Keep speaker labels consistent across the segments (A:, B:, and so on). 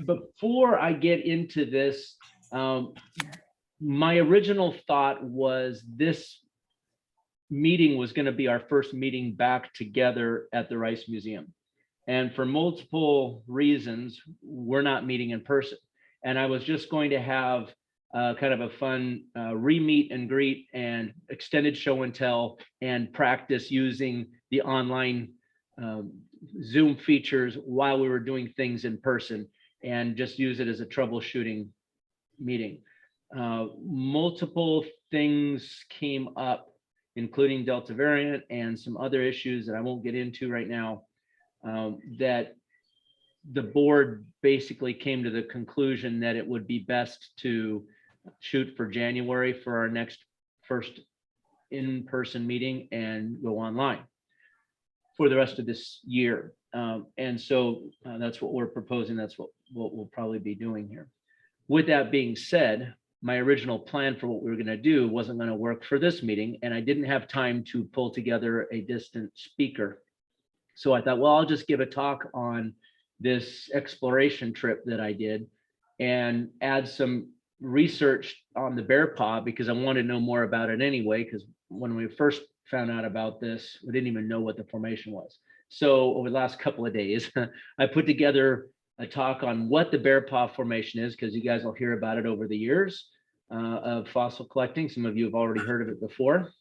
A: Before I get into this, my original thought was this meeting was going to be our first meeting back together at the Rice Museum. And for multiple reasons, we're not meeting in person. And I was just going to have kind of a fun re-meet and greet and extended show and tell and practice using the online Zoom features while we were doing things in person, and just use it as a troubleshooting meeting. Multiple things came up, including Delta variant and some other issues that I won't get into right now, that the board basically came to the conclusion that it would be best to shoot for January for our next first in-person meeting and go online for the rest of this year. And so that's what we're proposing. That's what we'll probably be doing here. With that being said, my original plan for what we were going to do wasn't going to work for this meeting, and I didn't have time to pull together a distant speaker. So I thought, well, I'll just give a talk on this exploration trip that I did and add some research on the Bearpaw, because I wanted to know more about it anyway, because when we first found out about this, we didn't even know what the formation was. So over the last couple of days, I put together a talk on what the Bearpaw Formation is, because you guys will hear about it over the years of fossil collecting. Some of you have already heard of it before.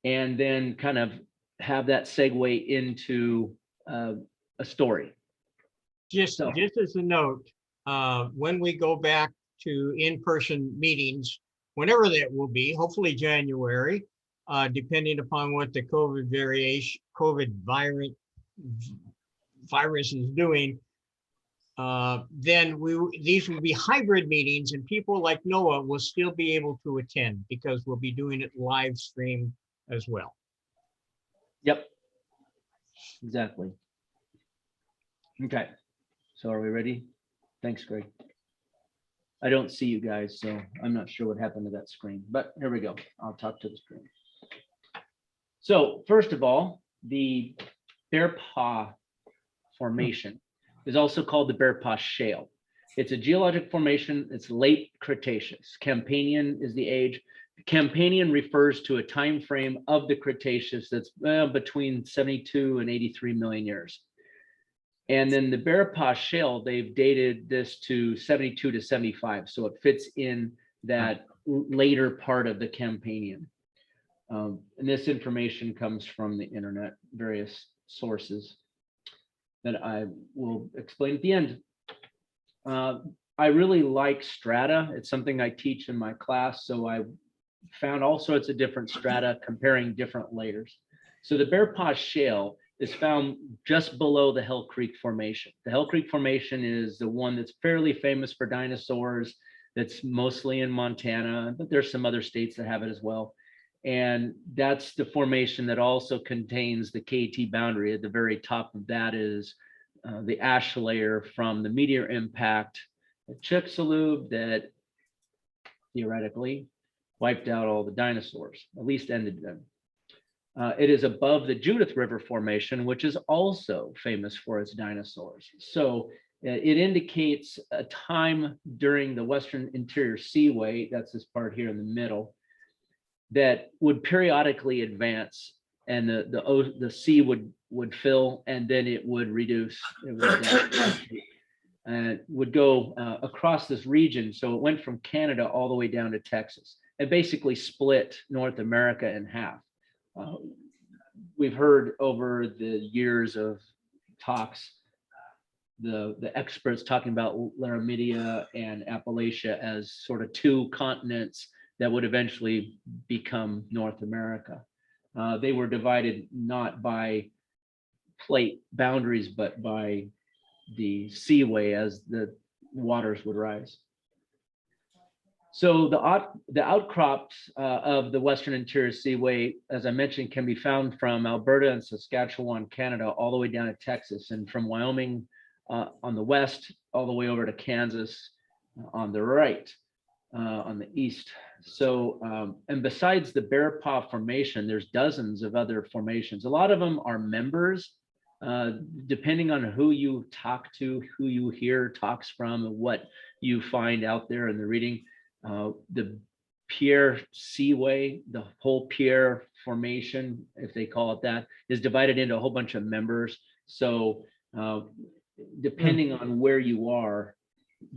A: And then kind of have that segue into a story.
B: Just as a note, when we go back to in-person meetings, whenever that will be, hopefully January, depending upon what the COVID virus is doing, then these will be hybrid meetings, and people like Noah will still be able to attend because we'll be doing it live stream as well.
A: Yep, exactly. Okay, so are we ready? Thanks, Greg. I don't see you guys, so I'm not sure what happened to that screen, but here we go. I'll talk to the screen. So first of all, the Bearpaw Formation is also called the Bearpaw Shale. It's a geologic formation. It's late Cretaceous. Campanian is the age. Campanian refers to a time frame of the Cretaceous that's between 72 and 83 million years. And then the Bearpaw Shale, they've dated this to 72 to 75. So it fits in that later part of the Campanian. And this information comes from the internet, various sources that I will explain at the end. I really like strata. It's something I teach in my class. So I found all sorts of different strata comparing different layers. So the Bearpaw Shale is found just below the Hell Creek Formation. The Hell Creek Formation is the one that's fairly famous for dinosaurs. That's mostly in Montana, but there's some other states that have it as well. And that's the formation that also contains the KT boundary. At the very top of that is the ash layer from the meteor impact at Chicxulub that theoretically wiped out all the dinosaurs, at least ended them. It is above the Judith River Formation, which is also famous for its dinosaurs. So it indicates a time during the Western Interior Seaway, that's this part here in the middle, that would periodically advance, and the sea would fill, and then it would reduce. And it would go across this region. So it went from Canada all the way down to Texas and basically split North America in half. We've heard over the years of talks, the experts talking about Laramidia and Appalachia as sort of two continents that would eventually become North America. They were divided not by plate boundaries, but by the seaway as the waters would rise. So the outcrops of the Western Interior Seaway, as I mentioned, can be found from Alberta and Saskatchewan, Canada, all the way down to Texas, and from Wyoming on the west, all the way over to Kansas on the right, on the east. So, and besides the Bearpaw Formation, there's dozens of other formations. A lot of them are members Depending on who you talk to, who you hear talks from, and what you find out there in the reading, the Pierre Seaway, the whole Pierre formation, if they call it that, is divided into a whole bunch of members. So depending on where you are,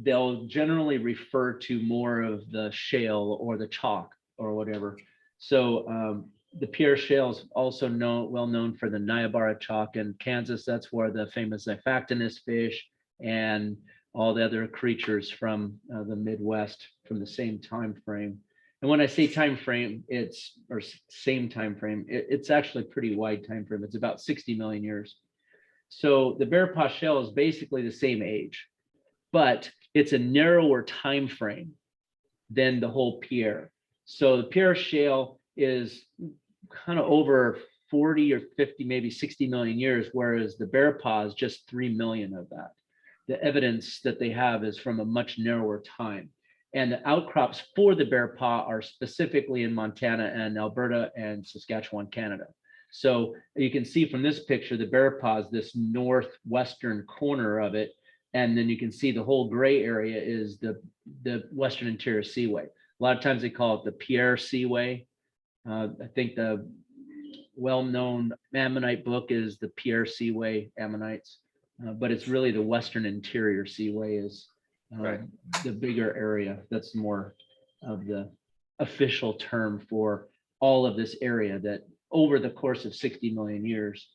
A: they'll generally refer to more of the shale or the chalk or whatever. So the Pierre Shale is also well known for the Niobrara chalk in Kansas. That's where the famous Xiphactinus fish and all the other creatures from the Midwest from the same time frame. And when I say time frame, it's actually a pretty wide time frame. It's about 60 million years. So the Bearpaw Shale is basically the same age, but it's a narrower time frame than the whole Pierre. So the Pierre Shale is kind of over 40 or 50, maybe 60 million years, whereas the Bearpaw is just 3 million of that. The evidence that they have is from a much narrower time. And the outcrops for the Bearpaw are specifically in Montana and Alberta and Saskatchewan, Canada. So you can see from this picture, the Bearpaw is this northwestern corner of it. And then you can see the whole gray area is the Western Interior Seaway. A lot of times they call it the Pierre Seaway. I think the well-known ammonite book is the Pierre Seaway Ammonites, but it's really the Western Interior Seaway is the bigger area. That's more of the official term for all of this area that over the course of 60 million years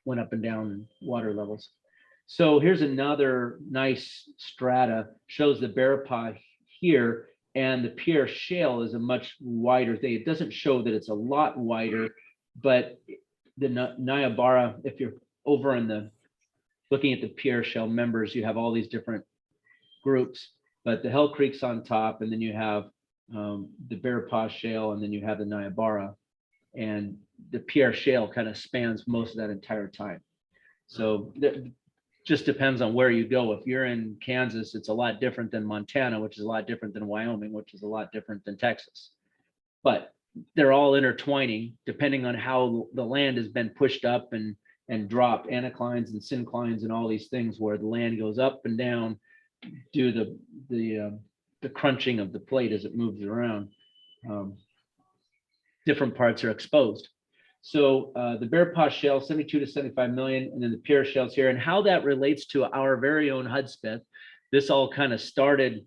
A: went up and down in water levels. So here's another nice strata, shows the Bearpaw here, and the Pierre Shale is a much wider thing. It doesn't show that it's a lot wider, but the Niobrara, if you're over in the looking at the Pierre Shale members, you have all these different groups, but the Hell Creek's on top, and then you have the Bearpaw Shale, and then you have the Niobrara, and the Pierre Shale kind of spans most of that entire time. So just depends on where you go. If you're in Kansas, it's a lot different than Montana, which is a lot different than Wyoming, which is a lot different than Texas. But they're all intertwining depending on how the land has been pushed up and dropped, anticlines and synclines and all these things where the land goes up and down due to the crunching of the plate as it moves around. Different parts are exposed. So the Bearpaw Shale, 72 to 75 million, and then the Pierre Shale's here. And how that relates to our very own Hudspeth, this all kind of started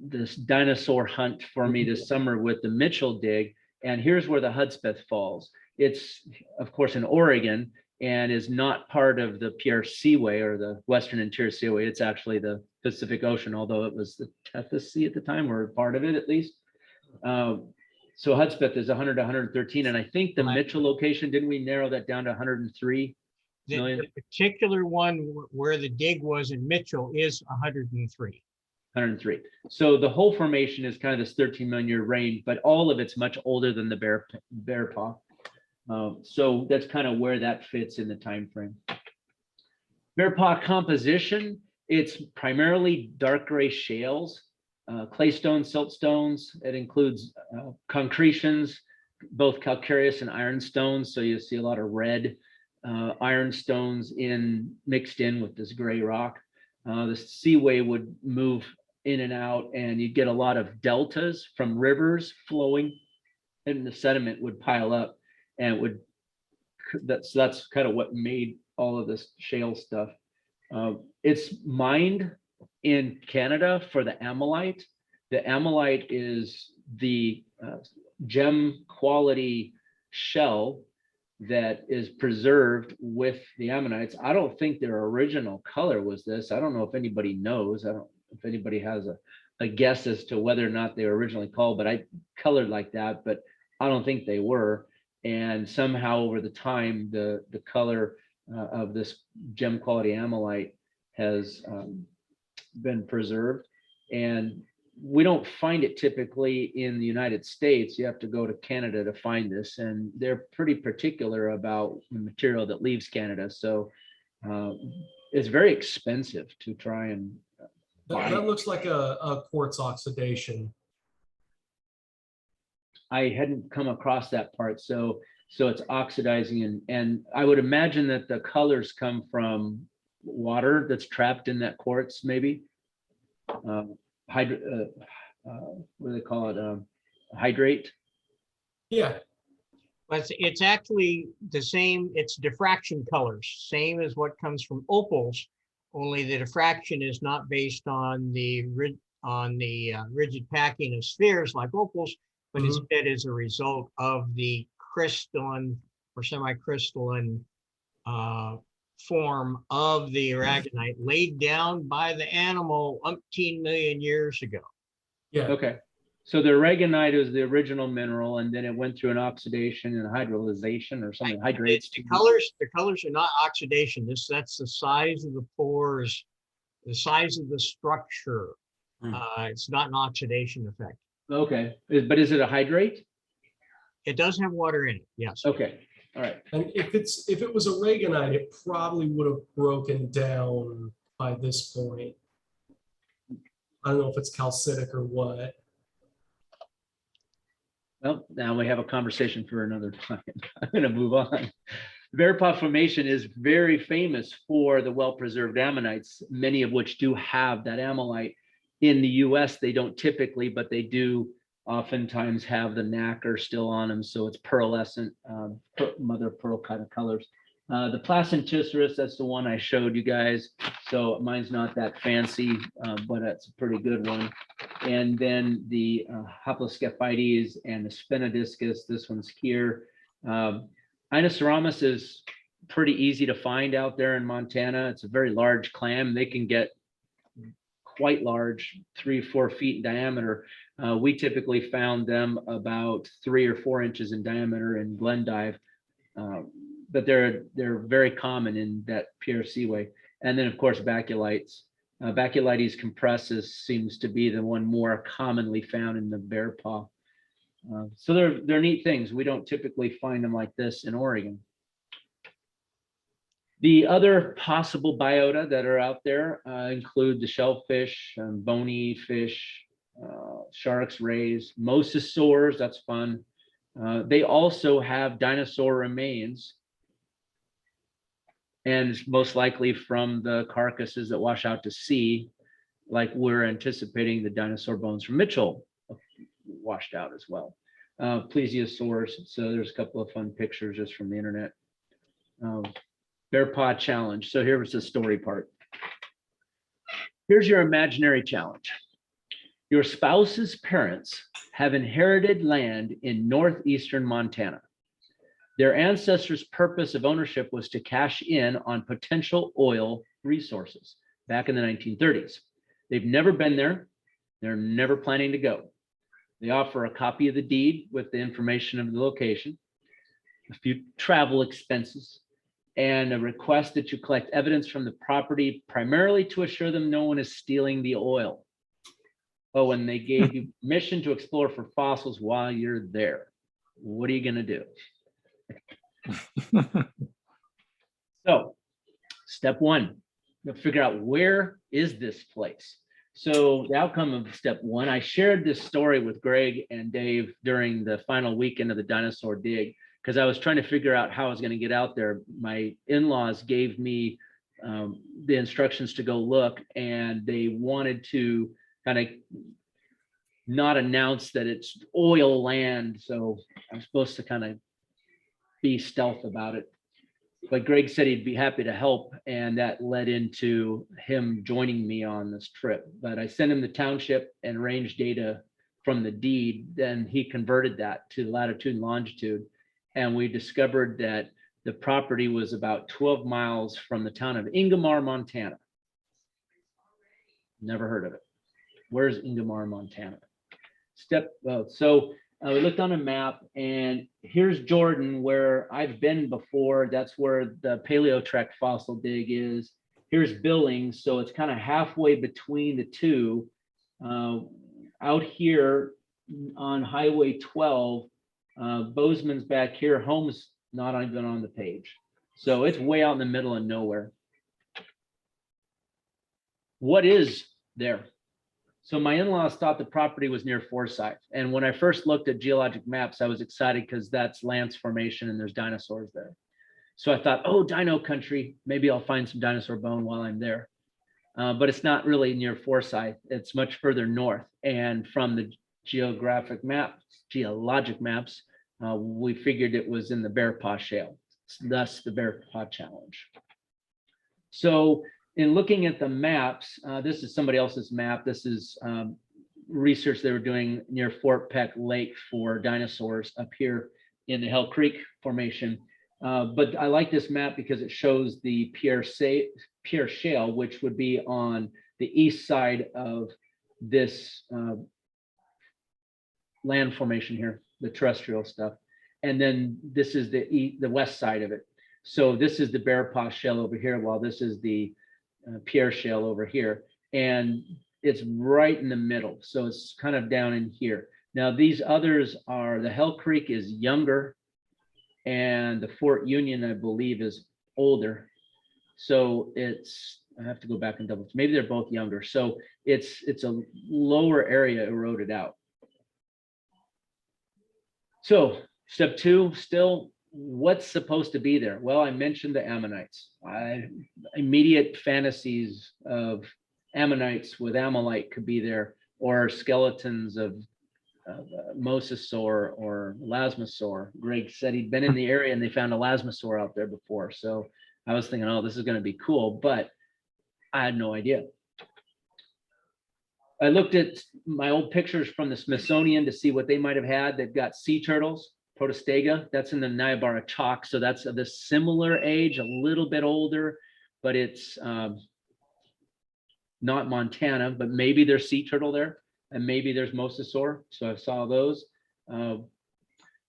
A: this dinosaur hunt for me this summer with the Mitchell dig. And here's where the Hudspeth falls. It's, of course, in Oregon and is not part of the Pierre Seaway or the Western Interior Seaway. It's actually the Pacific Ocean, although it was the Tethys Sea at the time, or part of it at least. So Hudspeth is 100 to 113, and I think the Mitchell location, didn't we narrow that down to 103 million?
B: The particular one where the dig was in Mitchell is 103.
A: 103. So the whole formation is kind of this 13 million year range, but all of it's much older than the Bearpaw. So that's kind of where that fits in the time frame. Bearpaw composition, it's primarily dark gray shales. Claystone, siltstones. It includes concretions, both calcareous and ironstones. So you see a lot of red ironstones mixed in with this gray rock. The seaway would move in and out, and you get a lot of deltas from rivers flowing, and the sediment would pile up, and that's kind of what made all of this shale stuff. It's mined in Canada for the ammonite. The ammonite is the gem quality shell that is preserved with the ammonites. I don't think their original color was this. I don't know if anybody knows. I don't know if anybody has a guess as to whether or not they were originally called, but I colored like that, but I don't think they were. And somehow over the time, the color of this gem quality ammonite has been preserved, and we don't find it typically in the United States. You have to go to Canada to find this, and they're pretty particular about the material that leaves Canada. So it's very expensive to try and buy.
C: That looks like a quartz oxidation.
A: I hadn't come across that part. So So it's oxidizing, and I would imagine that the colors come from water that's trapped in that quartz, maybe. What do they call it? Hydrate.
C: Yeah,
B: But it's actually the same, it's diffraction colors, same as what comes from opals, only the diffraction is not based on the rigid packing of spheres like opals, but
C: Mhm.
B: instead is a result of the crystalline or semi-crystalline form of the aragonite laid down by the animal umpteen million years ago.
C: yeah.
A: Okay. So the aragonite is the original mineral, and then it went through an oxidation and hydrolyzation or something. Hydrates.
B: The colors are not oxidation. That's the size of the pores, the size of the structure. It's not an oxidation effect.
A: Okay. But is it a hydrate?
B: It does have water in it, yes.
A: Okay. All right.
C: And if it was aragonite, it probably would have broken down by this point. I don't know if it's calcitic or what.
A: Well, now we have a conversation for another time. I'm going to move on. The Bearpaw Formation is very famous for the well-preserved ammonites, many of which do have that ammonite. In the US, they don't typically, but they do oftentimes have the nacre still on them. So it's pearlescent, mother of pearl kind of colors. The placenticerus, that's the one I showed you guys. So mine's not that fancy, but it's a pretty good one. And then the Haploscephides and the Sphenodiscus, this one's here. Inoceromus is pretty easy to find out there in Montana. It's a very large clam. They can get quite large, 3 or 4 feet in diameter. We typically found them about 3 or 4 inches in diameter in Glendive, but they're very common in that Pierre Seaway. And then of course baculites. Baculites compressus seems to be the one more commonly found in the Bearpaw. So they're neat things. We don't typically find them like this in Oregon. The other possible biota that are out there include the shellfish, bony fish, sharks, rays, mosasaurs. That's fun. They also have dinosaur remains, and most likely from the carcasses that wash out to sea, like we're anticipating the dinosaur bones from Mitchell washed out as well. Plesiosaurs. So there's a couple of fun pictures just from the internet. Bearpaw challenge. So here's the story part. Here's your imaginary challenge. Your spouse's parents have inherited land in northeastern Montana. Their ancestors' purpose of ownership was to cash in on potential oil resources back in the 1930s. They've never been there. They're never planning to go. They offer a copy of the deed with the information of the location, a few travel expenses, and a request that you collect evidence from the property, primarily to assure them no one is stealing the oil. Oh, and they gave you permission to explore for fossils while you're there. What are you going to do? So, step one, you'll figure out, where is this place? So the outcome of step one, I shared this story with Greg and Dave during the final weekend of the dinosaur dig, because I was trying to figure out how I was going to get out there. My in-laws gave me the instructions to go look, and they wanted to kind of not announce that it's oil land. So I'm supposed to kind of be stealth about it. But Greg said he'd be happy to help, and that led into him joining me on this trip. But I sent him the township and range data from the deed. Then he converted that to latitude and longitude, and we discovered that the property was about 12 miles from the town of Ingomar, Montana. Never heard of it. Where's Ingomar, Montana? We looked on a map, and here's Jordan, where I've been before. That's where the Paleotrek fossil dig is. Here's Billings, so it's kind of halfway between the two. Out here on Highway 12, Bozeman's back here. Home's not even on the page. So it's way out in the middle of nowhere. What is there? So my in-laws thought the property was near Forsyth. And when I first looked at geologic maps, I was excited because that's Lance Formation and there's dinosaurs there. So I thought, oh, dino country, maybe I'll find some dinosaur bone while I'm there. But it's not really near Forsyth. It's much further north. And from the geologic maps, we figured it was in the Bearpaw Shale, thus the Bearpaw Challenge. So in looking at the maps, this is somebody else's map. This is research they were doing near Fort Peck Lake for dinosaurs up here in the Hell Creek Formation. But I like this map because it shows the Currier Shale, which would be on the east side of this land formation here, the terrestrial stuff. And then this is the west side of it. So this is the Bearpaw Shale over here, while this is the Currier Shale over here. And it's right in the middle. So it's kind of down in here. Now, these others are, the Hell Creek is younger, and the Fort Union, I believe, is older. So it's, I have to go back and double, maybe they're both younger. So it's a lower area eroded out. So step 2, still, what's supposed to be there? Well, I mentioned the ammonites. Immediate fantasies of ammonites with ammonite could be there, or skeletons of mosasaur or elasmosaur. Greg said he'd been in the area and they found elasmosaur out there before. So I was thinking, oh, this is going to be cool, but I had no idea. I looked at my old pictures from the Smithsonian to see what they might have had. They've got sea turtles, Protostega. That's in the Niobrara Chalk. So that's of the similar age, a little bit older, but it's not Montana, but maybe there's sea turtle there. And maybe there's mosasaur. So I saw those.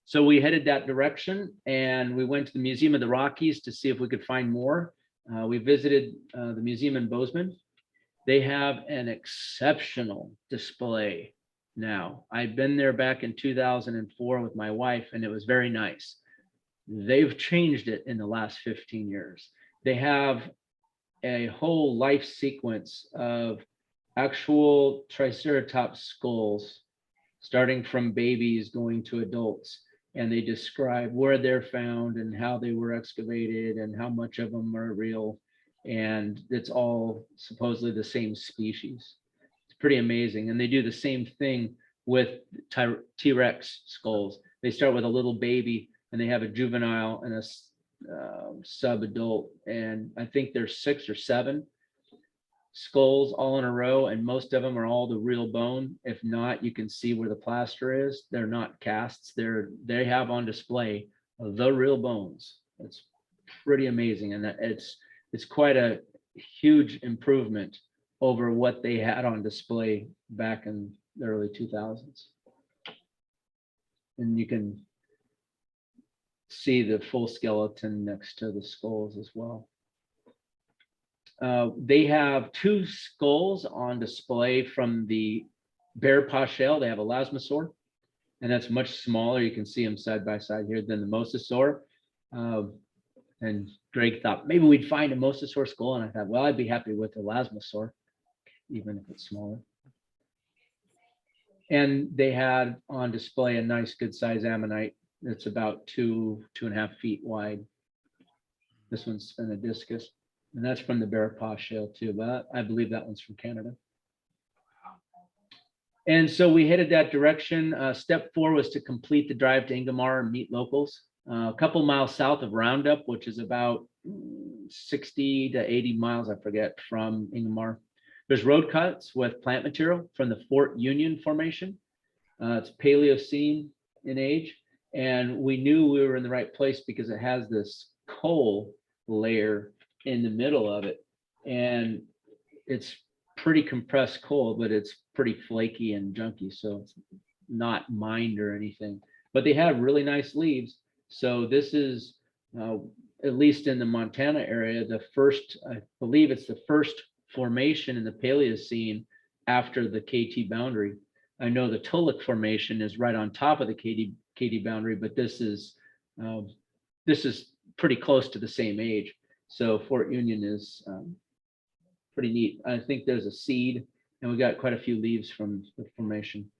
A: So we headed that direction and we went to the Museum of the Rockies to see if we could find more. We visited the museum in Bozeman. They have an exceptional display now. I've been there back in 2004 with my wife and it was very nice. They've changed it in the last 15 years. They have a whole life sequence of actual Triceratops skulls, starting from babies going to adults, and they describe where they're found and how they were excavated and how much of them are real, and it's all supposedly the same species. It's pretty amazing. And they do the same thing with T-Rex skulls. They start with a little baby and they have a juvenile and a sub-adult, and I think there's 6 or 7 skulls all in a row, and most of them are all the real bone. If not, you can see where the plaster is. They're not casts. They have on display the real bones. It's pretty amazing, and it's quite a huge improvement over what they had on display back in the early 2000s. And you can see the full skeleton next to the skulls as well. They have 2 skulls on display from the Bearpaw Shale. They have a elasmosaur, and that's much smaller. You can see them side by side here than the mosasaur. And Greg thought maybe we'd find a mosasaur skull, and I thought, well, I'd be happy with the elasmosaur, even if it's smaller. And they had on display a nice, good size ammonite. It's about 2.5 feet wide. This one's been a discus. And that's from the Bearpaw Shale too, but I believe that one's from Canada. And so we headed that direction. Step 4 was to complete the drive to Ingomar and meet locals. A couple miles south of Roundup, which is about 60 to 80 miles, I forget, from Ingomar. There's road cuts with plant material from the Fort Union Formation. It's Paleocene in age. And we knew we were in the right place because it has this coal layer in the middle of it, and it's pretty compressed coal, but it's pretty flaky and junky, so it's not mined or anything, but they have really nice leaves. So this is at least in the Montana area, the first, I believe it's the first formation in the Paleocene after the KT boundary. I know the Tolek Formation is right on top of the KT boundary, but this is pretty close to the same age. So Fort Union is pretty neat. I think there's a seed And we got quite a few leaves from the formation.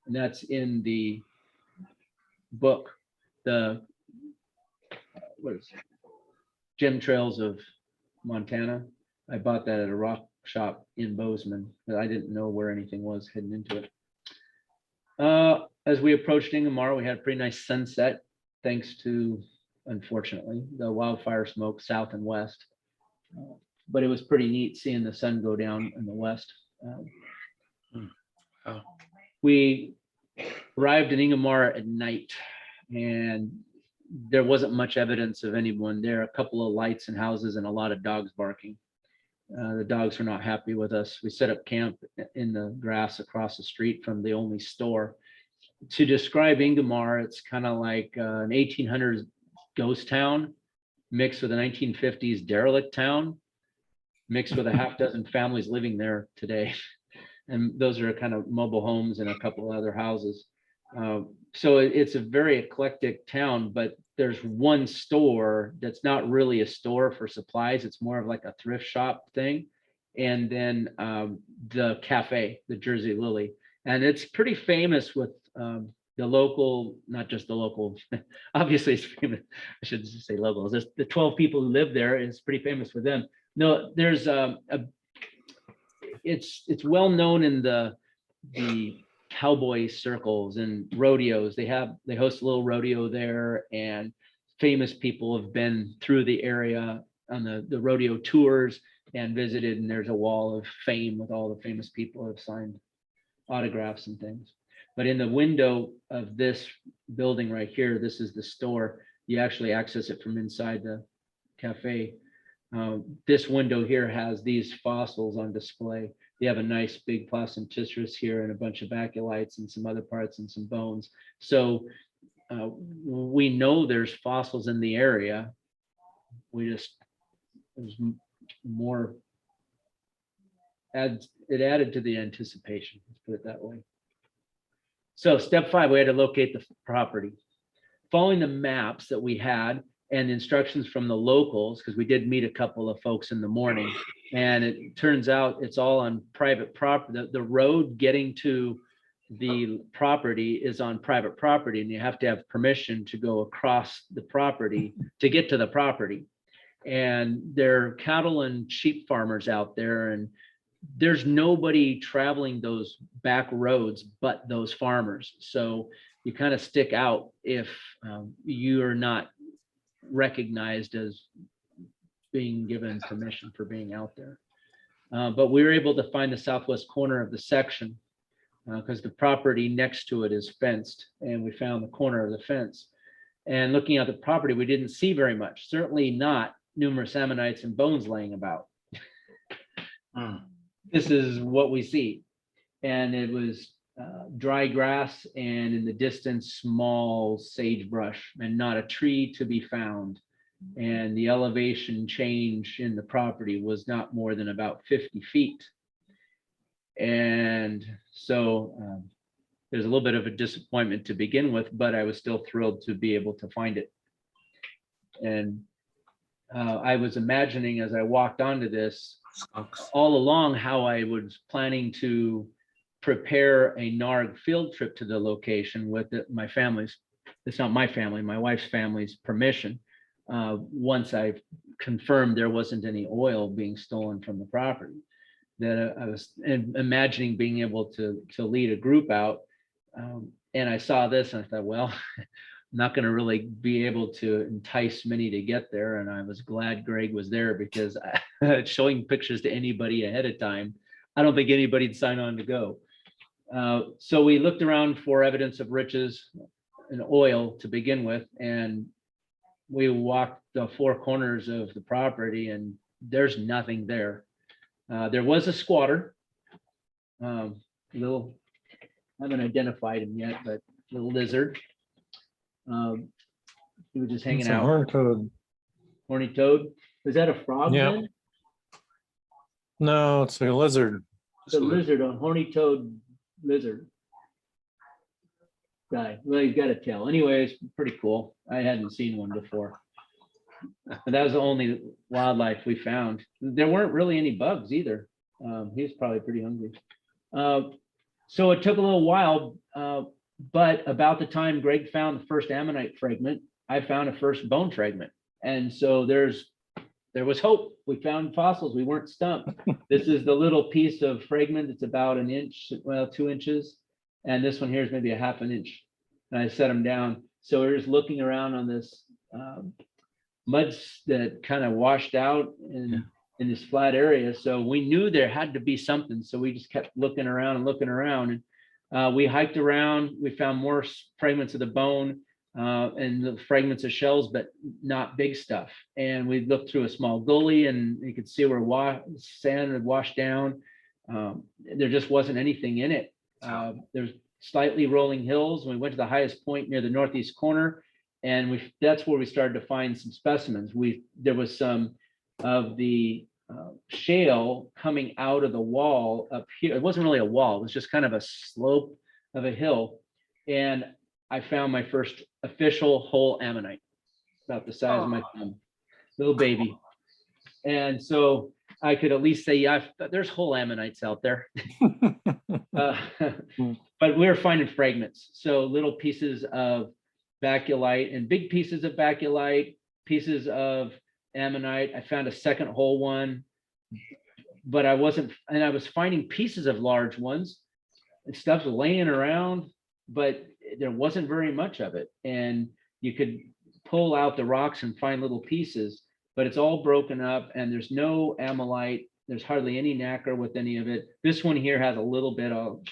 A: And that's in the book, the what is it? Gem Trails of Montana. I bought that at a rock shop in Bozeman, but I didn't know where anything was heading into it. As we approached Ingomar, we had a pretty nice sunset, thanks to, unfortunately, the wildfire smoke south and west. But it was pretty neat seeing the sun go down in the west. We arrived in Ingomar at night, and there wasn't much evidence of anyone there. A couple of lights and houses and a lot of dogs barking. The dogs were not happy with us. We set up camp in the grass across the street from the only store. To describe Ingomar, it's kind of like an 1800s ghost town mixed with a 1950s derelict town, mixed with a half dozen families living there today. And those are kind of mobile homes and a couple of other houses. So it's a very eclectic town, but there's one store that's not really a store for supplies. It's more of like a thrift shop thing. And then the cafe, the Jersey Lily. And it's pretty famous with the local, not just the local, obviously it's famous. I should just say locals. There's the 12 people who live there, is pretty famous with them. No, there's it's well known in the cowboy circles and rodeos. They host a little rodeo there, and famous people have been through the area on the rodeo tours and visited, and there's a wall of fame with all the famous people who have signed autographs and things. But in the window of this building right here, this is the store. You actually access it from inside the cafe. This window here has these fossils on display. You have a nice big placentistris here and a bunch of baculites and some other parts and some bones. So we know there's fossils in the area. There's more, it added to the anticipation, let's put it that way. So step 5, we had to locate the property. Following the maps that we had and instructions from the locals, because we did meet a couple of folks in the morning, and it turns out it's all on private property. The road getting to the property is on private property, and you have to have permission to go across the property to get to the property. And there are cattle and sheep farmers out there, and there's nobody traveling those back roads but those farmers. So you kind of stick out if you are not recognized as being given permission for being out there. But we were able to find the southwest corner of the section because the property next to it is fenced, and we found the corner of the fence. And looking at the property, we didn't see very much, certainly not numerous ammonites and bones laying about. This is what we see. And it was dry grass, and in the distance, small sagebrush, and not a tree to be found. And the elevation change in the property was not more than about 50 feet. And so there's a little bit of a disappointment to begin with, but I was still thrilled to be able to find it. And I was imagining as I walked onto this all along how I was planning to prepare a NARG field trip to the location with my family's, it's not my family, my wife's family's permission. Once I confirmed there wasn't any oil being stolen from the property, that I was imagining being able to lead a group out. And I saw this and I thought, well, I'm not going to really be able to entice many to get there. And I was glad Greg was there, because showing pictures to anybody ahead of time, I don't think anybody'd sign on to go. So we looked around for evidence of riches and oil to begin with, and we walked the 4 corners of the property, and there's nothing there. There was a squatter, little, I haven't identified him yet, but little lizard. He was just hanging out.
D: Horned toad.
A: Horny toad. Is that a frog?
D: Yeah.
A: Then?
D: No, it's a lizard.
A: It's a lizard, a horny toad lizard guy. Well, he's got a tail. Anyways, pretty cool. I hadn't seen one before. But that was the only wildlife we found. There weren't really any bugs either. He was probably pretty hungry. So it took a little while, but about the time Greg found the first ammonite fragment, I found a first bone fragment. And so there was hope. We found fossils. We weren't stumped. This is the little piece of fragment. It's about an inch, well, 2 inches. And this one here is maybe a half an inch. And I set them down. So we're just looking around on this mud that kind of washed out in this flat area. So we knew there had to be something. So we just kept looking around and looking around. And we hiked around. We found more fragments of the bone and the fragments of shells, but not big stuff. And we looked through a small gully and you could see where sand had washed down. There just wasn't anything in it. There's slightly rolling hills. We went to the highest point near the northeast corner, and that's where we started to find some specimens. There was some of the shale coming out of the wall up here. It wasn't really a wall. It was just kind of a slope of a hill. And I found my first official whole ammonite, about the size of my thumb, little baby. And so I could at least say, yeah, there's whole ammonites out there. But we were finding fragments. So little pieces of baculite and big pieces of baculite, pieces of ammonite. I found a second whole one, but I was finding pieces of large ones and stuff laying around, but there wasn't very much of it. And you could pull out the rocks and find little pieces, but it's all broken up and there's no ammonite. There's hardly any nacre with any of it. This one here has a little bit. I'll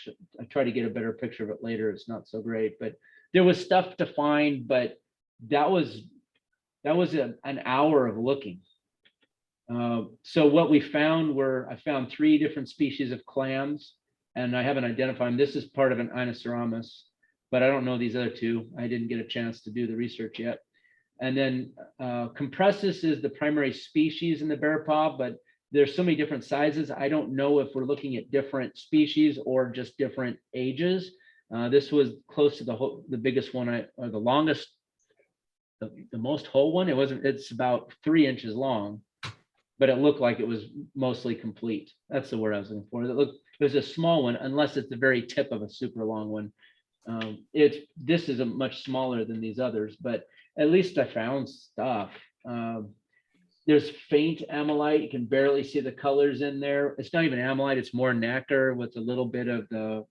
A: try to get a better picture of it later. It's not so great, but there was stuff to find, but that was an hour of looking. So what we found I found 3 different species of clams, and I haven't identified them. This is part of an Inoceromus, but I don't know these other 2. I didn't get a chance to do the research yet. And then Compressus is the primary species in the bearpaw, but there's so many different sizes. I don't know if we're looking at different species or just different ages. This was close to the biggest one, or the longest, the most whole one. It's about 3 inches long, but it looked like it was mostly complete. That's the word I was looking for. It was a small one, unless it's the very tip of a super long one. This is a much smaller than these others, but at least I found stuff. There's faint ammonite. You can barely see the colors in there. It's not even ammonite, it's more nacre with a little bit of the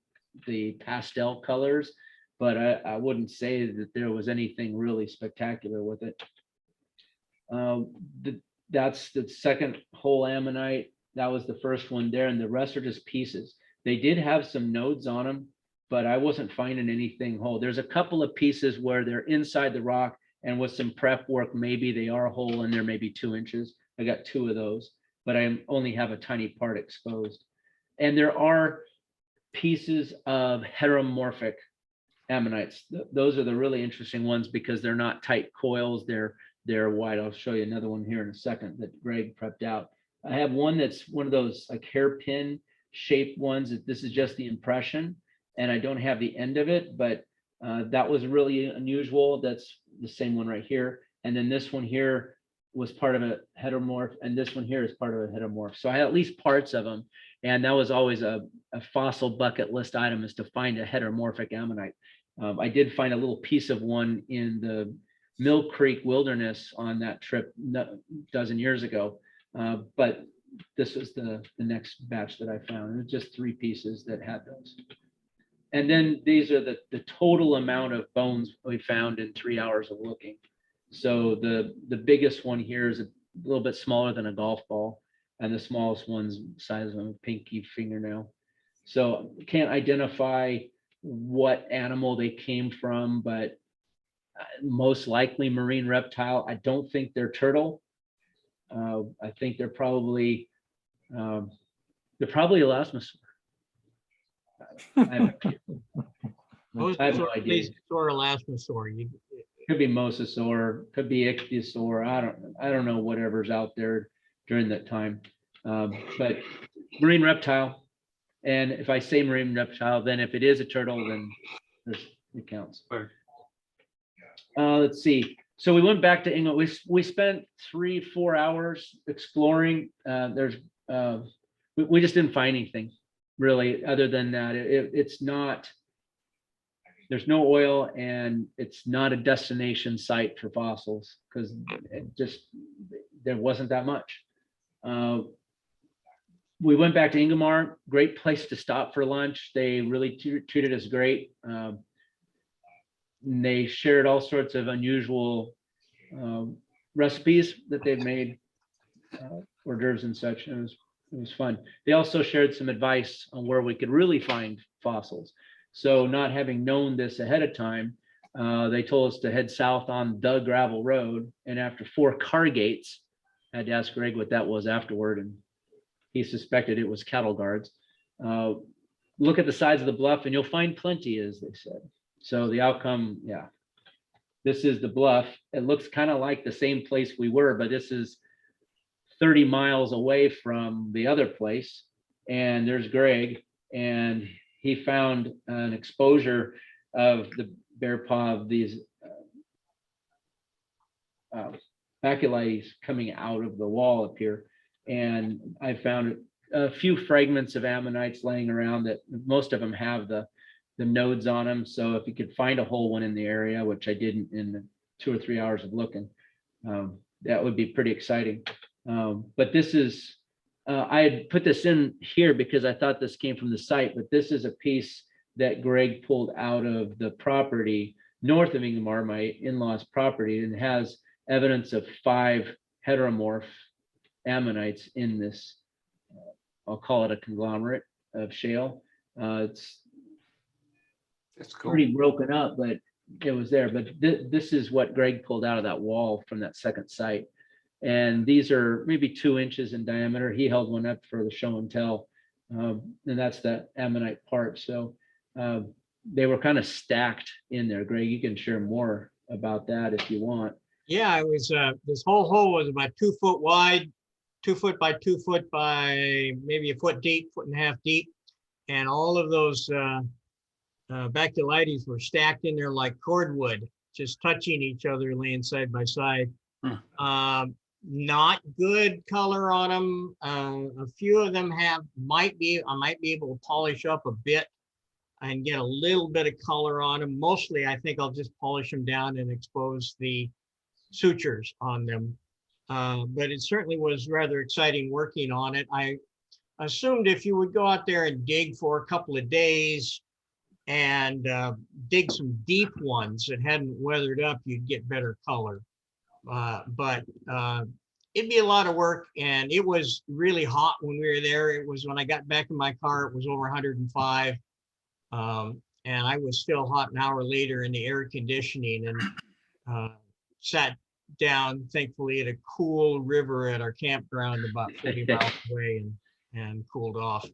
A: pastel colors, but I wouldn't say that there was anything really spectacular with it. That's the second whole ammonite. That was the first one there, and the rest are just pieces. They did have some nodes on them, but I wasn't finding anything whole. There's a couple of pieces where they're inside the rock, and with some prep work, maybe they are whole in there, maybe 2 inches. I got 2 of those, but I only have a tiny part exposed. And there are pieces of heteromorphic ammonites. Those are the really interesting ones because they're not tight coils. They're wide. I'll show you another one here in a second that Greg prepped out. I have one that's one of those like hairpin shaped ones. This is just the impression, and I don't have the end of it, but that was really unusual. That's the same one right here. And then this one here was part of a heteromorph, and this one here is part of a heteromorph. So I had at least parts of them. And that was always a fossil bucket list item, is to find a heteromorphic ammonite. I did find a little piece of one in the Mill Creek Wilderness on that trip a dozen years ago. But this was the next batch that I found. It was just 3 pieces that had those. And then these are the total amount of bones we found in 3 hours of looking. So the biggest one here is a little bit smaller than a golf ball, and the smallest one's size of a pinky fingernail. So can't identify what animal they came from, but most likely marine reptile. I don't think they're turtle. I think they're probably elasmosaur. I have no idea.
B: Elasmosaur.
A: Could be mosasaur, could be ichthyosaur. I don't know whatever's out there during that time. But marine reptile. And if I say marine reptile, then if it is a turtle, then it counts. Let's see. So we went back to England. We spent 3-4 hours exploring. There's we just didn't find anything really other than that. It's not, there's no oil, and it's not a destination site for fossils because there wasn't that much. We went back to Ingomar, great place to stop for lunch. They really treated us great. And they shared all sorts of unusual recipes that they've made, hors d'oeuvres and such. And it was fun. They also shared some advice on where we could really find fossils. So not having known this ahead of time, they told us to head south on the gravel road. And after 4 car gates, I had to ask Greg what that was afterward. And he suspected it was cattle guards. Look at the sides of the bluff and you'll find plenty, as they said. So the outcome, yeah. This is the bluff. It looks kind of like the same place we were, but this is 30 miles away from the other place. And there's Greg, and he found an exposure of the bearpaw of these baculites coming out of the wall up here. And I found a few fragments of ammonites laying around that most of them have the nodes on them. So if you could find a whole one in the area, which I didn't in the 2 or 3 hours of looking, that would be pretty exciting. But this is, I had put this in here because I thought this came from the site, but this is a piece that Greg pulled out of the property north of Ingomar, my in-laws property, and has evidence of 5 heteromorph ammonites in this, I'll call it a conglomerate of shale. It's
D: cool.
A: Pretty broken up, but it was there. But this is what Greg pulled out of that wall from that second site. And these are maybe 2 inches in diameter. He held one up for the show and tell. And that's the ammonite part. So they were kind of stacked in there. Greg, you can share more about that if you want.
B: Yeah, it was, this whole hole was about 2 foot wide, 2 foot by 2 foot by maybe a foot deep, 1.5 feet deep. And all of those baculites were stacked in there like cordwood, just touching each other, laying side by side. Not good color on them. A few of them I might be able to polish up a bit and get a little bit of color on them. Mostly, I think I'll just polish them down and expose the sutures on them. But it certainly was rather exciting working on it. I assumed if you would go out there and dig for a couple of days and dig some deep ones that hadn't weathered up, you'd get better color. But it'd be a lot of work, and it was really hot when we were there. It was when I got back in my car, it was over 105. And I was still hot an hour later in the air conditioning, and sat down, thankfully, at a cool river at our campground about 40 miles away and cooled off.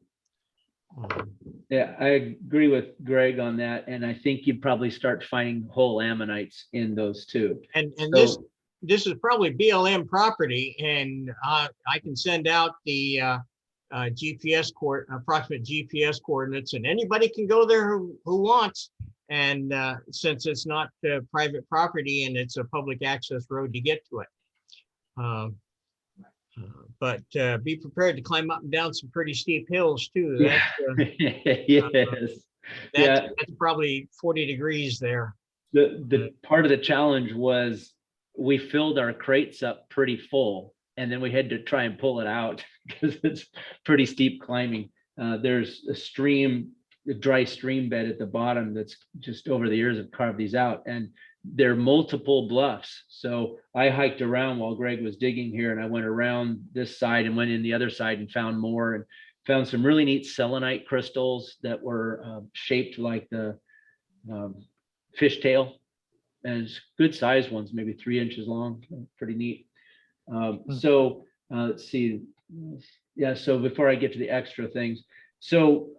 A: Yeah, I agree with Greg on that. And I think you'd probably start finding whole ammonites in those too.
B: And
A: So,
B: this is probably BLM property, and I can send out the approximate GPS coordinates, and anybody can go there who wants. And since it's not private property and it's a public access road to get to it. But be prepared to climb up and down some pretty steep hills too.
A: Yes.
B: That's probably 40 degrees there.
A: The part of the challenge was we filled our crates up pretty full, and then we had to try and pull it out because it's pretty steep climbing. There's a dry stream bed at the bottom that's just over the years have carved these out, and there are multiple bluffs. So I hiked around while Greg was digging here, and I went around this side and went in the other side and found more, and found some really neat selenite crystals that were shaped like the fishtail, and good sized ones, maybe 3 inches long, pretty neat. So let's see. Yeah, so before I get to the extra things, so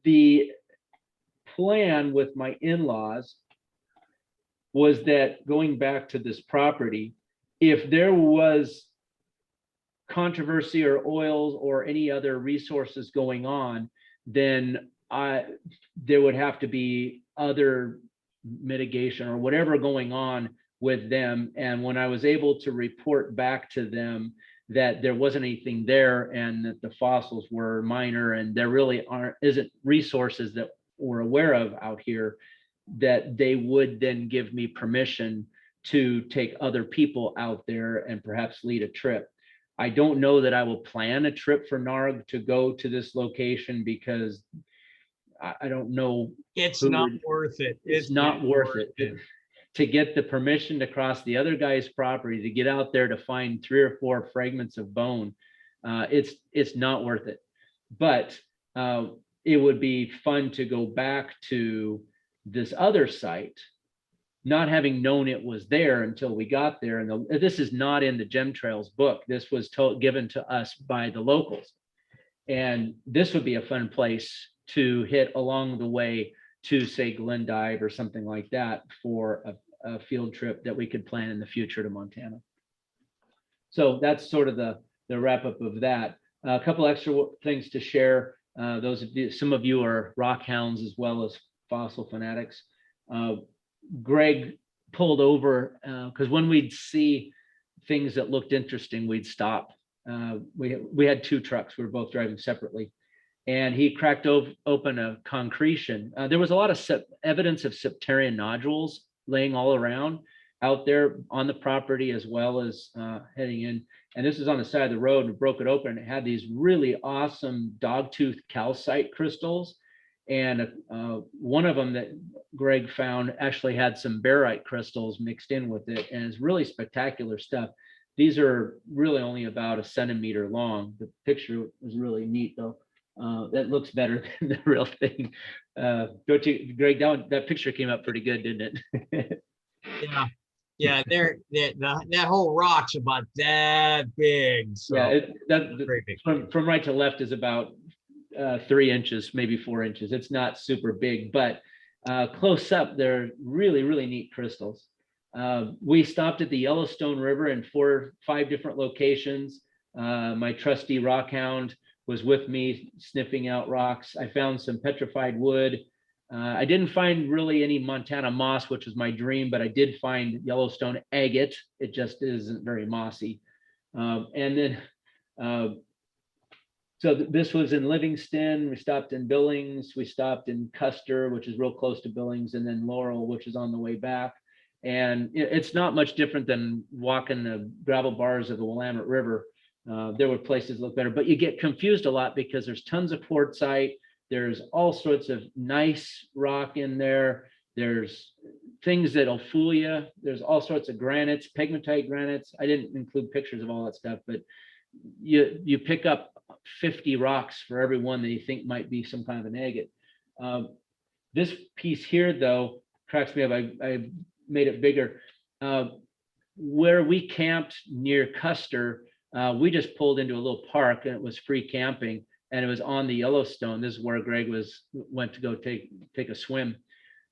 A: the plan with my in-laws was that going back to this property, if there was controversy or oils or any other resources going on, then there would have to be other mitigation or whatever going on with them. And when I was able to report back to them that there wasn't anything there and that the fossils were minor and there really isn't resources that we're aware of out here, that they would then give me permission to take other people out there and perhaps lead a trip. I don't know that I will plan a trip for NARG to go to this location because I don't know.
B: It's not worth it.
A: It's not worth it. To get the permission to cross the other guy's property, to get out there to find 3 or 4 fragments of bone, it's not worth it. But it would be fun to go back to this other site, not having known it was there until we got there. And this is not in the Gem Trails book. This was given to us by the locals. And this would be a fun place to hit along the way to, say, Glendive or something like that for a field trip that we could plan in the future to Montana. So that's sort of the wrap up of that. A couple extra things to share. Some of you are rock hounds as well as fossil fanatics. Greg pulled over because when we'd see things that looked interesting, we'd stop. We had 2 trucks. We were both driving separately. And he cracked open a concretion. There was a lot of evidence of septarian nodules laying all around out there on the property as well as heading in. And this is on the side of the road, and broke it open. And it had these really awesome dogtooth calcite crystals. And one of them that Greg found actually had some barite crystals mixed in with it. And it's really spectacular stuff. These are really only about 1 centimeter long. The picture was really neat though. That looks better than the real thing. Greg, that picture came up pretty good, didn't it?
B: Yeah. That whole rock's about that big. So
A: yeah, from right to left is about 3 inches, maybe 4 inches. It's not super big, but close up, they're really, really neat crystals. We stopped at the Yellowstone River in 4 or 5 different locations. My trusty rock hound was with me sniffing out rocks. I found some petrified wood. I didn't find really any Montana moss, which was my dream, but I did find Yellowstone agate. It just isn't very mossy. And then, so this was in Livingston. We stopped in Billings. We stopped in Custer, which is real close to Billings, and then Laurel, which is on the way back. And it's not much different than walking the gravel bars of the Willamette River. There were places that look better, but you get confused a lot because there's tons of quartzite. There's all sorts of nice rock in there. There's things that'll fool you. There's all sorts of granites, pegmatite granites. I didn't include pictures of all that stuff, but you pick up 50 rocks for every one that you think might be some kind of an agate. This piece here, though, cracks me up. I made it bigger. Where we camped near Custer, we just pulled into a little park and it was free camping, and it was on the Yellowstone. This is where Greg went to go take a swim.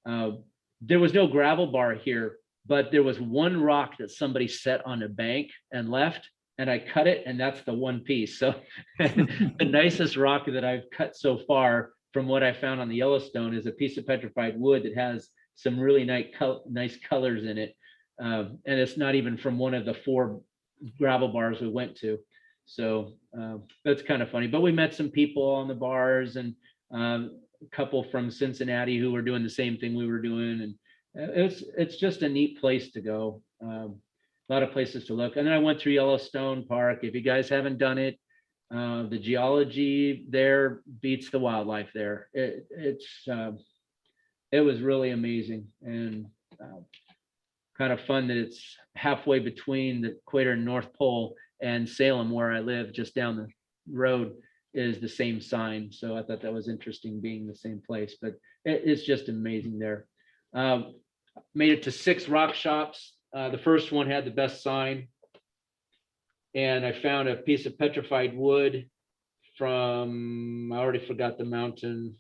A: There was no gravel bar here, but there was one rock that somebody set on a bank and left, and I cut it, and that's the one piece. So the nicest rock that I've cut so far from what I found on the Yellowstone is a piece of petrified wood that has some really nice colors in it. And it's not even from one of the 4 gravel bars we went to. So that's kind of funny. But we met some people on the bars, and a couple from Cincinnati who were doing the same thing we were doing. And it's just a neat place to go. A lot of places to look. And then I went through Yellowstone Park. If you guys haven't done it, the geology there beats the wildlife there. It was really amazing, and kind of fun that it's halfway between the equator and North Pole, and Salem, where I live, just down the road, is the same sign. So I thought that was interesting, being the same place, but it's just amazing there. Made it to 6 rock shops. The first one had the best sign, and I found a piece of petrified wood from, I already forgot the mountain,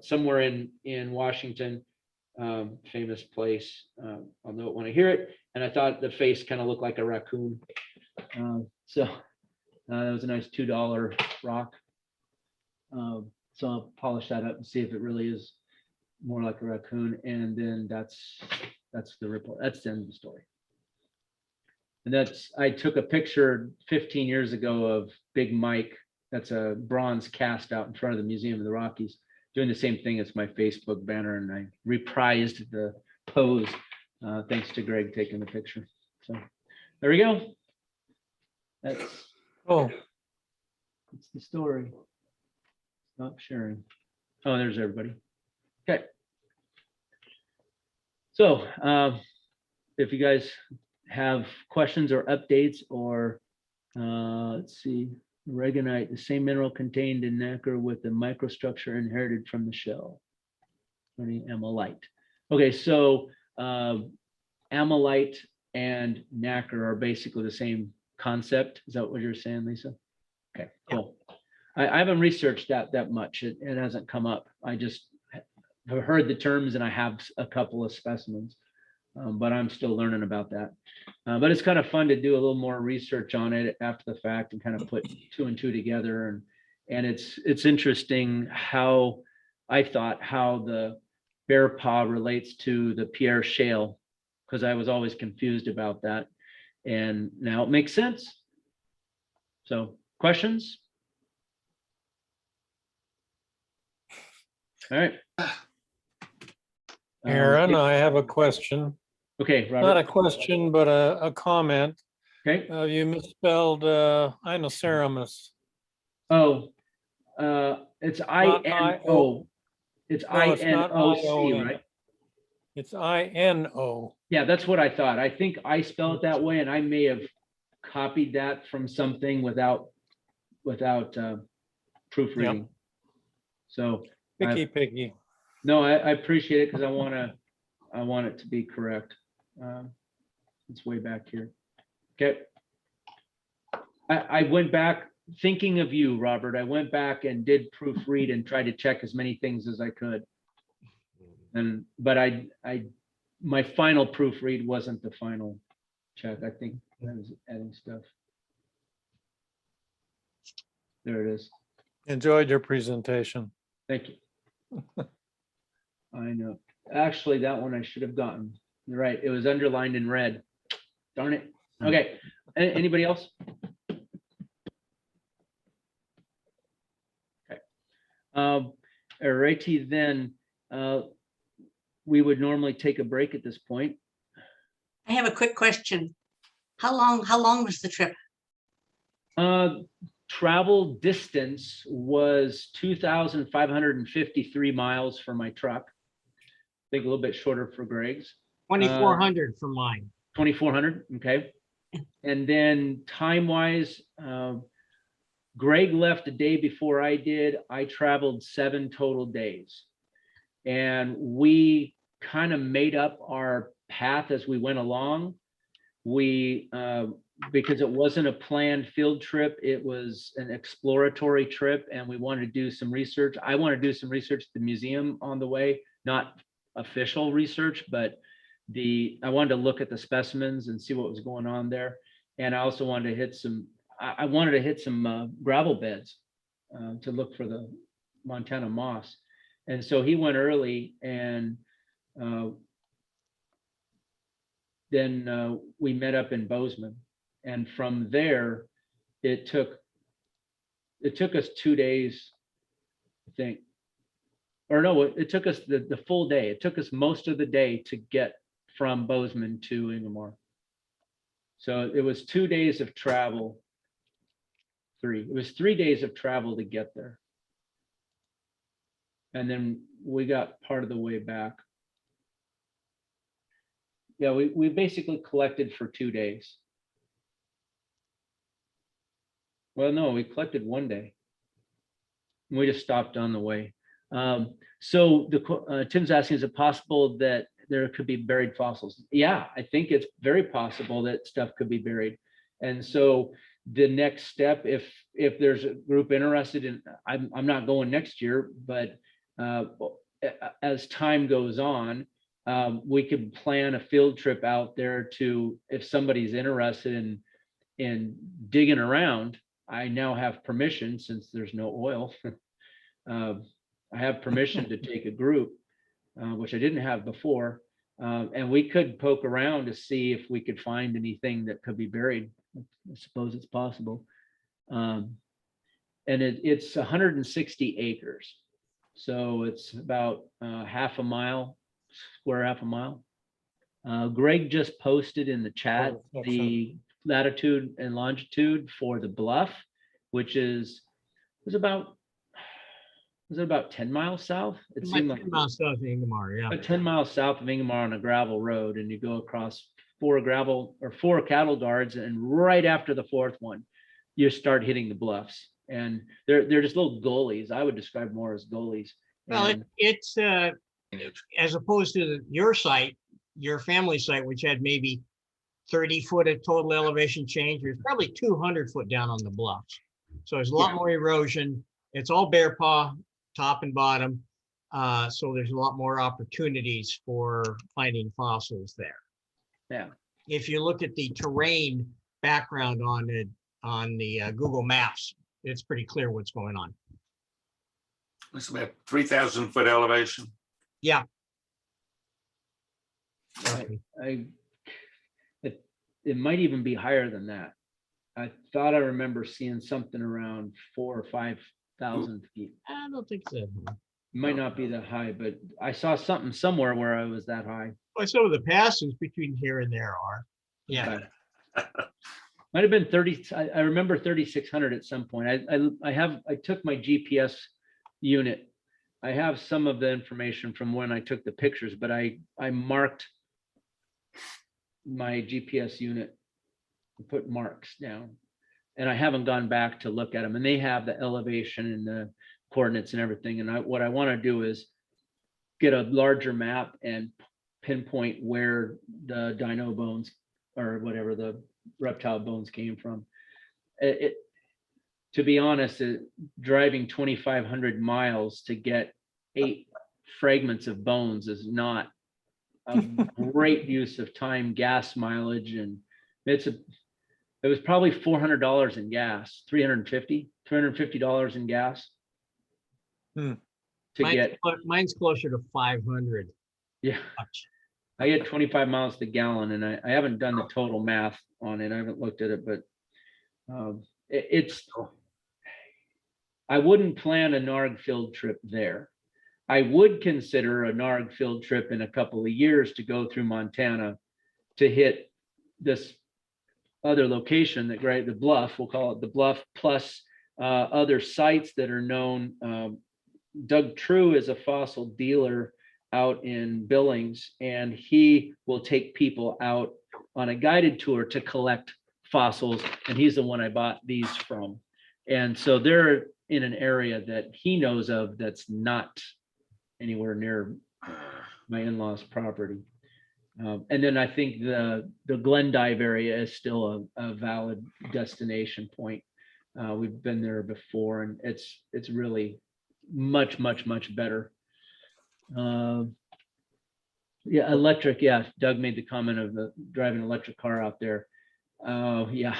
A: somewhere in Washington, famous place. I'll know it when I hear it. And I thought the face kind of looked like a raccoon. So that was a nice $2 rock. So I'll polish that up and see if it really is more like a raccoon. And then that's the report. That's the end of the story. And I took a picture 15 years ago of Big Mike. That's a bronze cast out in front of the Museum of the Rockies, doing the same thing as my Facebook banner. And I reprised the pose, thanks to Greg taking the picture. So there we go. That's the story. Stop sharing. Oh, there's everybody. Okay. So if you guys have questions or updates, or let's see, regonite, the same mineral contained in nacre with the microstructure inherited from the shell. Amylite. Okay, so amylite and nacre are basically the same concept. Is that what you're saying, Lisa? Okay, cool. I haven't researched that much. It hasn't come up. I just have heard the terms and I have a couple of specimens, but I'm still learning about that. But it's kind of fun to do a little more research on it after the fact and kind of put two and two together. And it's interesting how the Bearpaw relates to the Currier Shale, because I was always confused about that. And now it makes sense. So questions? All right.
D: Aaron, I have a question.
A: Okay, Robert.
D: Not a question, but a comment.
A: Okay.
D: You misspelled Inoceramus.
A: Oh, it's I-N-O. It's I-N-O-C, right?
D: It's I-N-O.
A: Yeah, that's what I thought. I think I spell it that way, and I may have copied that from something without proofreading.
D: Yep.
A: So
D: Picky.
A: no, I appreciate it because I want it to be correct. It's way back here. Okay. I went back thinking of you, Robert. I went back and did proofread and tried to check as many things as I could. But my final proofread wasn't the final check. I think I was adding stuff. There it is.
D: Enjoyed your presentation.
A: Thank you. I know. Actually, that one I should have gotten. You're right. It was underlined in red. Darn it. Okay. Anybody else? Okay. Alrighty then. We would normally take a break at this point.
E: I have a quick question. How long was the trip?
A: Travel distance was 2,553 miles for my truck. I think a little bit shorter for Greg's.
B: 2,400 for mine.
A: 2,400, okay. And then time-wise, Greg left a day before I did. I traveled 7 total days. And we kind of made up our path as we went along. We, because it wasn't a planned field trip, it was an exploratory trip, and we wanted to do some research. I want to do some research at the museum on the way, not official research, but I wanted to look at the specimens and see what was going on there. And I also wanted to hit some, I wanted to hit some gravel beds to look for the Montana moss. And so he went early, and then we met up in Bozeman. And from there, it took us 2 days, I think. Or no, it took us the full day. It took us most of the day to get from Bozeman to Ingomar. So it was 2 days of travel. It was 3 days of travel to get there. And then we got part of the way back. Yeah, we basically collected for 2 days. Well, no, we collected 1 day. We just stopped on the way. So Tim's asking, is it possible that there could be buried fossils? Yeah, I think it's very possible that stuff could be buried. And so the next step, if there's a group interested in, I'm not going next year, but as time goes on, we could plan a field trip out there to, if somebody's interested in digging around. I now have permission, since there's no oil. I have permission to take a group, which I didn't have before. And we could poke around to see if we could find anything that could be buried. I suppose it's possible. And it's 160 acres. So it's about half a mile, half a mile. Greg just posted in the chat
D: Oh,
A: the latitude and longitude for the bluff, which is about 10 miles south. It seemed like
B: 10 miles south of Ingomar, yeah.
A: 10 miles south of Ingomar on a gravel road, and you go across four cattle guards, and right after the fourth one, you start hitting the bluffs. And they're just little gullies. I would describe more as gullies.
B: Well,
A: And
B: it's as opposed to your site, your family site, which had maybe 30 foot of total elevation change, there's probably 200 foot down on the bluffs. So there's a lot more erosion. It's all bear paw, top and bottom. So there's a lot more opportunities for finding fossils there.
A: yeah,
B: If you look at the terrain background on the Google Maps, it's pretty clear what's going on.
F: It's about 3,000 foot elevation.
B: Yeah.
A: it might even be higher than that. I thought I remember seeing something around 4,000 or 5,000 feet.
B: I don't think so.
A: It might not be that high, but I saw something somewhere where I was that high.
B: Well, some of the passes between here and there are. Yeah.
A: Okay. Might have been 30. I remember 3,600 at some point. I took my GPS unit. I have some of the information from when I took the pictures, but I marked my GPS unit, put marks down, and I haven't gone back to look at them. And they have the elevation and the coordinates and everything. And what I want to do is get a larger map and pinpoint where the dino bones or whatever the reptile bones came from. To be honest, driving 2,500 miles to get 8 fragments of bones is not a great use of time, gas mileage, and it was probably $400 in gas, $350 in gas. To get
B: Mine's closer to 500.
A: Yeah. I get 25 miles to gallon, and I haven't done the total math on it. I haven't looked at it, but I wouldn't plan a NARG field trip there. I would consider a NARG field trip in a couple of years to go through Montana to hit this other location that, right, the bluff, we'll call it the bluff, plus other sites that are known. Doug True is a fossil dealer out in Billings, and he will take people out on a guided tour to collect fossils, and he's the one I bought these from. And so they're in an area that he knows of that's not anywhere near my in-laws' property. And then I think the Glendive area is still a valid destination point. We've been there before, and it's really much better. Yeah, electric. Yeah, Doug made the comment of driving an electric car out there. Yeah.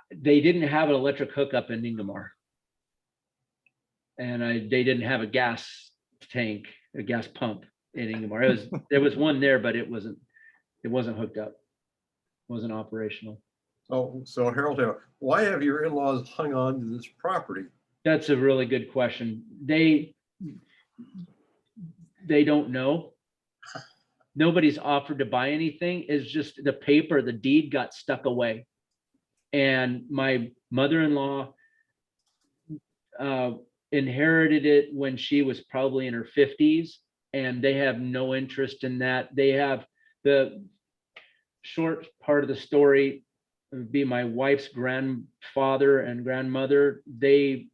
A: They didn't have an electric hookup in Ingomar, and they didn't have a gas tank, a gas pump in Ingomar. There was one there, but it wasn't hooked up, wasn't operational.
G: Oh, so Harold, why have your in-laws hung on to this property?
A: That's a really good question. They don't know. Nobody's offered to buy anything. It's just the paper, the deed got stuck away. And my mother-in-law inherited it when she was probably in her 50s, and they have no interest in that. They have the short part of the story would be my wife's grandfather and grandmother. They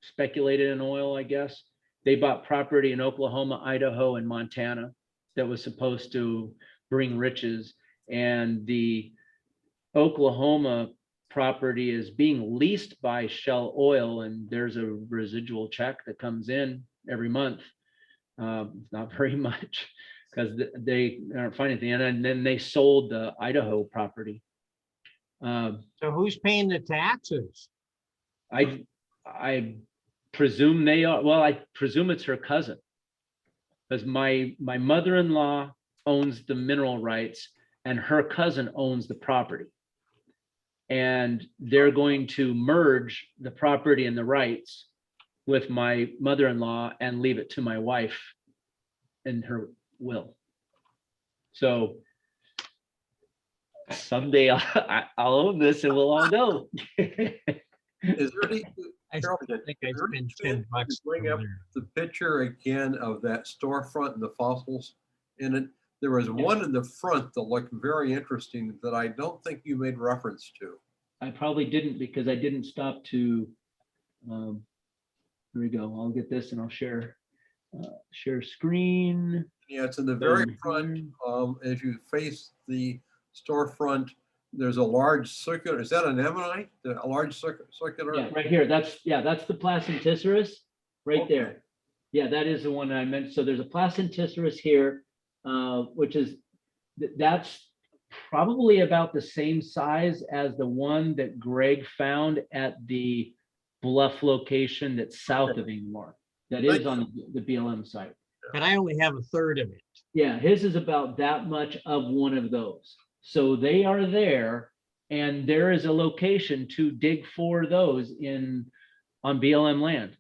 A: speculated in oil, I guess. They bought property in Oklahoma, Idaho, and Montana that was supposed to bring riches. And the Oklahoma property is being leased by Shell Oil, and there's a residual check that comes in every month. Not very much, because they aren't finding anything. And then they sold the Idaho property.
B: So who's paying the taxes?
A: I presume they are. Well, I presume it's her cousin. because my mother-in-law owns the mineral rights and her cousin owns the property. And they're going to merge the property and the rights with my mother-in-law and leave it to my wife in her will. So someday I'll own this and we'll all know.
G: Is there any,
B: I
G: Carol,
B: think I
G: is there any
B: spent
G: chance
B: 10 bucks.
G: to bring
B: over
G: up
B: there.
G: the picture again of that storefront and the fossils in it? There was one in the front that looked very interesting that I don't think you made reference to.
A: I probably didn't because I didn't stop to, here we go. I'll get this and I'll share screen.
G: Yeah, it's in the very
A: Over
G: front.
A: here.
G: As you face the storefront, there's a large circular. Is that an ammonite? A large circular?
A: Yeah, right here. That's the Placenticerus right
G: Okay.
A: there. Yeah, that is the one I meant. So there's a Placenticerus here, which is, that's probably about the same size as the one that Greg found at the bluff location that's south of Ingmore. That is on the BLM site.
B: But I only have a third of it.
A: Yeah, his is about that much of one of those. So they are there, and there is a location to dig for those on BLM land.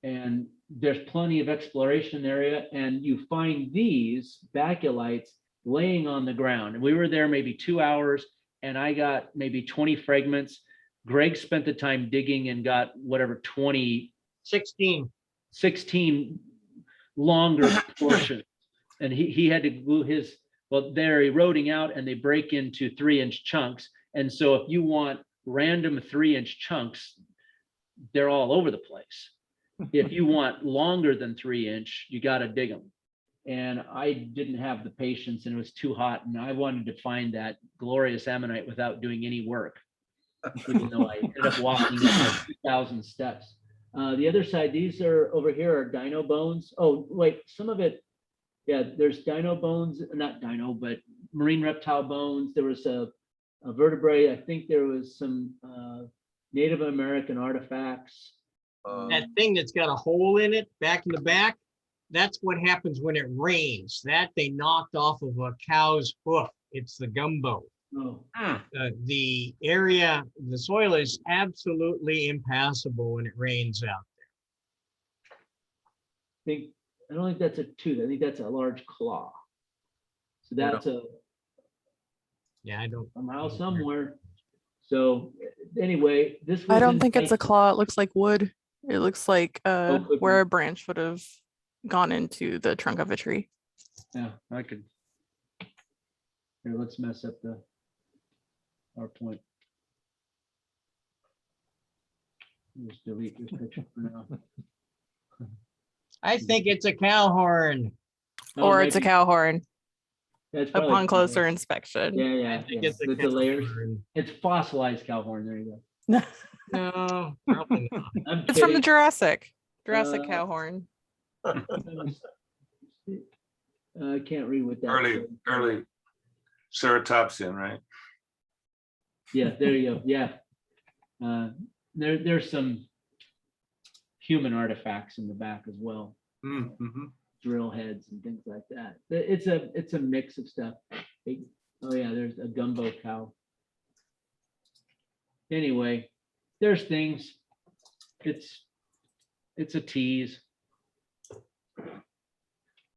A: And there's plenty of exploration area, and you find these baculites laying on the ground. And we were there maybe 2 hours, and I got maybe 20 fragments. Greg spent the time digging and got whatever 16 longer portions. And he had to glue his, well, they're eroding out and they break into 3-inch chunks. And so if you want random 3-inch chunks, they're all over the place. If you want longer than 3-inch, you got to dig them. And I didn't have the patience and it was too hot. And I wanted to find that glorious ammonite without doing any work, even though I ended up walking up 2,000 steps. The other side, these are over here are dino bones. Oh, wait, some of it, yeah, there's dino bones, not dino, but marine reptile bones. There was a vertebrae. I think there was some Native American artifacts.
B: That thing that's got a hole in it back in the back, that's what happens when it rains. That they knocked off of a cow's hoof. It's the gumbo.
A: Oh,
B: The area, the soil is absolutely impassable when it rains out.
A: I don't think that's a tooth. I think that's a large claw. So that's
B: Yeah, I don't.
A: somehow somewhere. So anyway, this was
H: I don't
A: in
H: think it's a claw. It looks like wood. It looks like
A: could
H: where
A: be.
H: a branch would have gone into the trunk of a tree.
A: Yeah, I could. Here, let's mess up our point. Just delete this picture for now.
B: I think it's a cow horn.
A: Oh,
H: Or it's a
A: maybe.
H: cow horn
A: That's probably
H: upon
A: cow
H: closer
A: horn.
H: inspection.
A: Yeah,
B: I
A: yeah,
B: think
A: yeah.
B: it's a
A: With
B: cow
A: the layers.
B: horn.
A: It's fossilized cow horn. There you go.
B: No, probably not.
A: I'm
H: It's from the
A: kidding.
H: Jurassic cow
A: Uh,
H: horn.
A: I can't read what that says.
F: Early ceratopsian, right?
A: Yeah, there you go. Yeah. There's some human artifacts in the back as well.
G: Mm-hmm.
A: Drill heads and things like that. It's a mix of stuff. Oh yeah, there's a gumbo cow. Anyway, there's things. It's a tease.